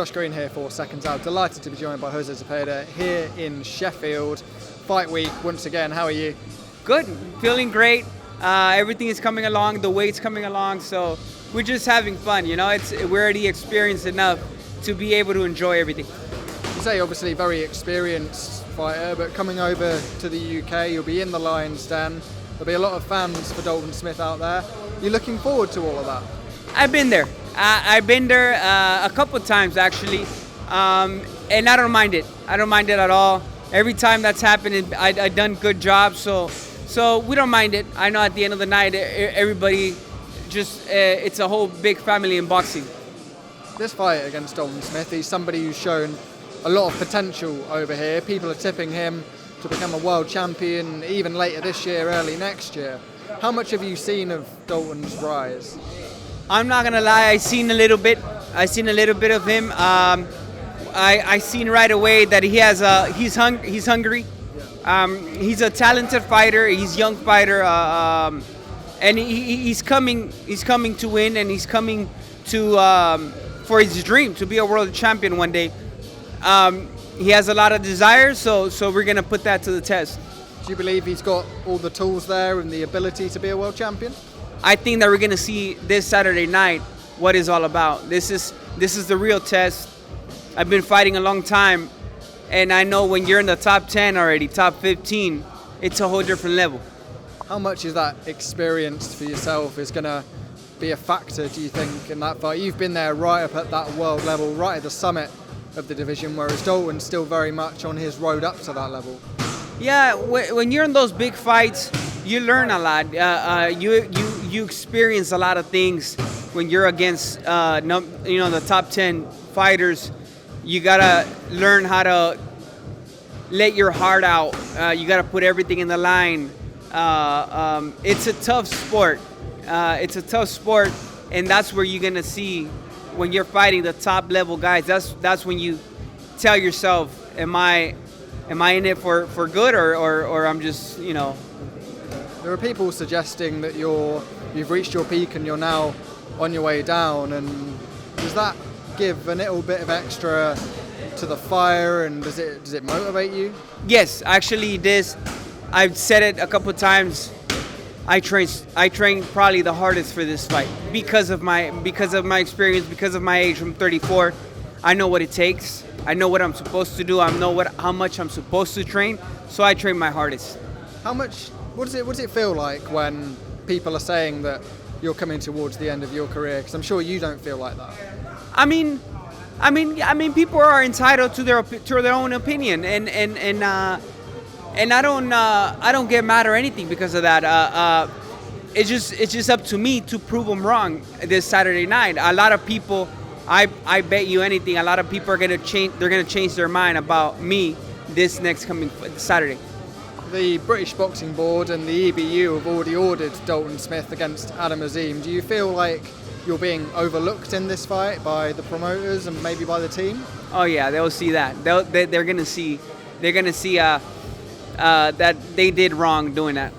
Josh Green here for Seconds Out. Delighted to be joined by Jose Zepeda here in Sheffield. Fight week once again. How are you? Good. Feeling great. Everything is coming along. The weight's coming along. So we're just having fun. You know, we're already experienced enough to be able to enjoy everything. You say obviously very experienced fighter, but coming over to the UK, you'll be in the Lions Den. There'll be a lot of fans for Dalton Smith out there. You're looking forward to all of that? I've been there. I've been there a couple of times actually, and I don't mind it. I don't mind it at all. Every time that's happened, I've done good jobs, so we don't mind it. I know at the end of the night, everybody just it's a whole big family in boxing. This fight against Dalton Smith, he's somebody who's shown a lot of potential over here. People are tipping him to become a world champion even later this year, early next year. How much have you seen of Dalton's rise? I'm not gonna lie, I seen a little bit of him. I seen right away that he's hungry. He's a talented fighter. He's a young fighter, and he's coming to win, and he's coming to for his dream to be a world champion one day. He has a lot of desires, so we're gonna put that to the test. Do you believe he's got all the tools there and the ability to be a world champion? I think that we're gonna see this Saturday night what it's all about. This is the real test. I've been fighting a long time, and I know when you're in the top 10 already, top 15, it's a whole different level. How much is that experience for yourself is gonna be a factor, do you think, in that fight? You've been there right up at that world level, right at the summit of the division, whereas Dalton's still very much on his road up to that level. Yeah, when you're in those big fights, you learn a lot. You experience a lot of things when you're against the top 10 fighters. You gotta learn how to let your heart out. You gotta put everything in the line. It's a tough sport. And that's where you're gonna see when you're fighting the top level guys. That's when you tell yourself, am I in it for good or I'm just, you know. There are people suggesting that you've reached your peak and you're now on your way down, and does that give a little bit of extra to the fire, and does it motivate you? Yes, actually it is. I've said it a couple of times. I train probably the hardest for this fight because of my experience, because of my age. I'm 34. I know what it takes. I know what I'm supposed to do. I know how much I'm supposed to train. So I train my hardest. What does it feel like when people are saying that you're coming towards the end of your career? Because I'm sure you don't feel like that. I mean, people are entitled to their own opinion, and I don't get mad or anything because of that. It's just up to me to prove them wrong this Saturday night. A lot of people, I bet you anything, a lot of people are gonna change. They're gonna change their mind about me this next coming Saturday. The British Boxing Board and the EBU have already ordered Dalton Smith against Adam Azim. Do you feel like you're being overlooked in this fight by the promoters and maybe by the team? Oh yeah, they'll see that. They're gonna see that they did wrong doing that.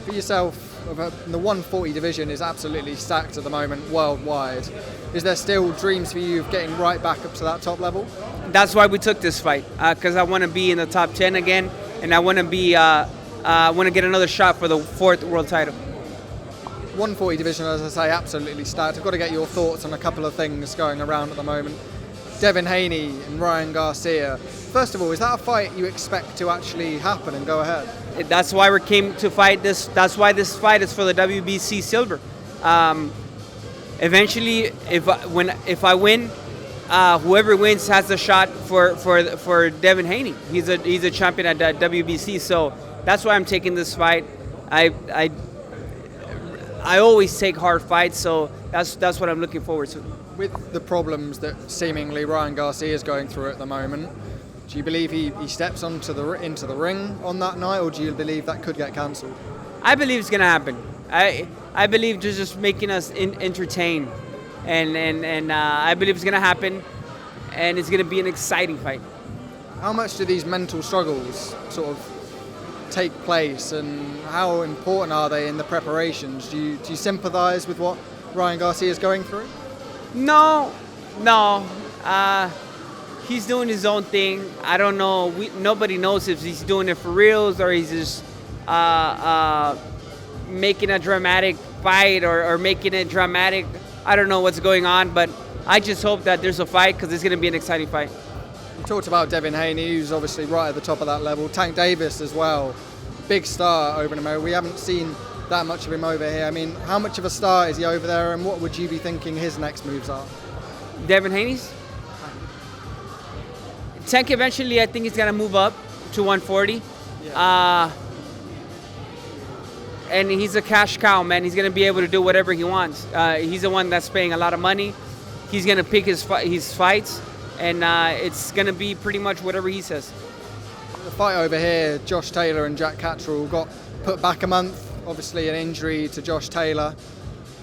For yourself, the 140 division is absolutely stacked at the moment worldwide. Is there still dreams for you of getting right back up to that top level? That's why we took this fight, because I want to be in the top 10 again, and I want to get another shot for the 4th world title. 140 division, as I say, absolutely stacked. I've got to get your thoughts on a couple of things going around at the moment. Devin, Haney and Ryan Garcia. First of all, is that a fight you expect to actually happen and go ahead? That's why we came to fight this. That's why this fight is for the WBC silver. Eventually, if I win, whoever wins has a shot for Devin Haney. He's a champion at WBC, so that's why I'm taking this fight. I always take hard fights, so that's what I'm looking forward to. With the problems that seemingly Ryan Garcia is going through at the moment, do you believe he steps into the ring on that night, or do you believe that could get cancelled? I believe it's gonna happen. I believe just making us entertain, and I believe it's gonna happen, and it's gonna be an exciting fight. How much do these mental struggles sort of take place, and how important are they in the preparations? Do you sympathise with what Ryan Garcia is going through? No. He's doing his own thing. I don't know. Nobody knows if he's doing it for reals or he's just making a dramatic fight or making it dramatic. I don't know what's going on, but I just hope that there's a fight because it's going to be an exciting fight. You talked about Devin Haney, who's obviously right at the top of that level. Tank Davis as well, big star over in America. We haven't seen that much of him over here. I mean, how much of a star is he over there, and what would you be thinking his next moves are? Devin Haney's? Tank eventually, I think he's going to move up to 140. Yeah. And he's a cash cow, man. He's going to be able to do whatever he wants. He's the one that's paying a lot of money. He's going to pick his fights, and it's going to be pretty much whatever he says. The fight over here, Josh Taylor and Catterall got put back a month. Obviously an injury to Josh Taylor.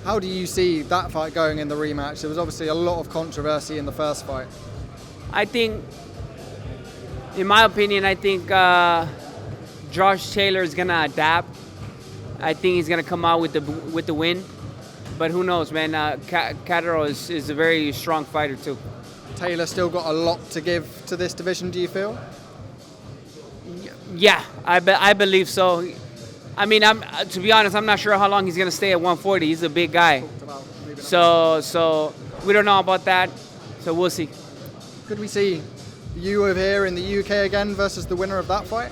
How do you see that fight going in the rematch? There was obviously a lot of controversy in the first fight. I think, in my opinion, Josh Taylor is going to adapt. I think he's going to come out with the win. But who knows, man? Catterall is a very strong fighter, too. Taylor still got a lot to give to this division, do you feel? Yeah, I believe so. I mean, to be honest, I'm not sure how long he's going to stay at 140. He's a big guy. So we don't know about that. So we'll see. Could we see you over here in the UK again versus the winner of that fight?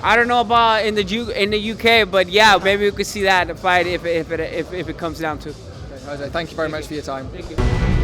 I don't know about in the UK, but yeah, maybe we could see that fight if it comes down to. Okay, Jose, thank you very much for your time. Thank you.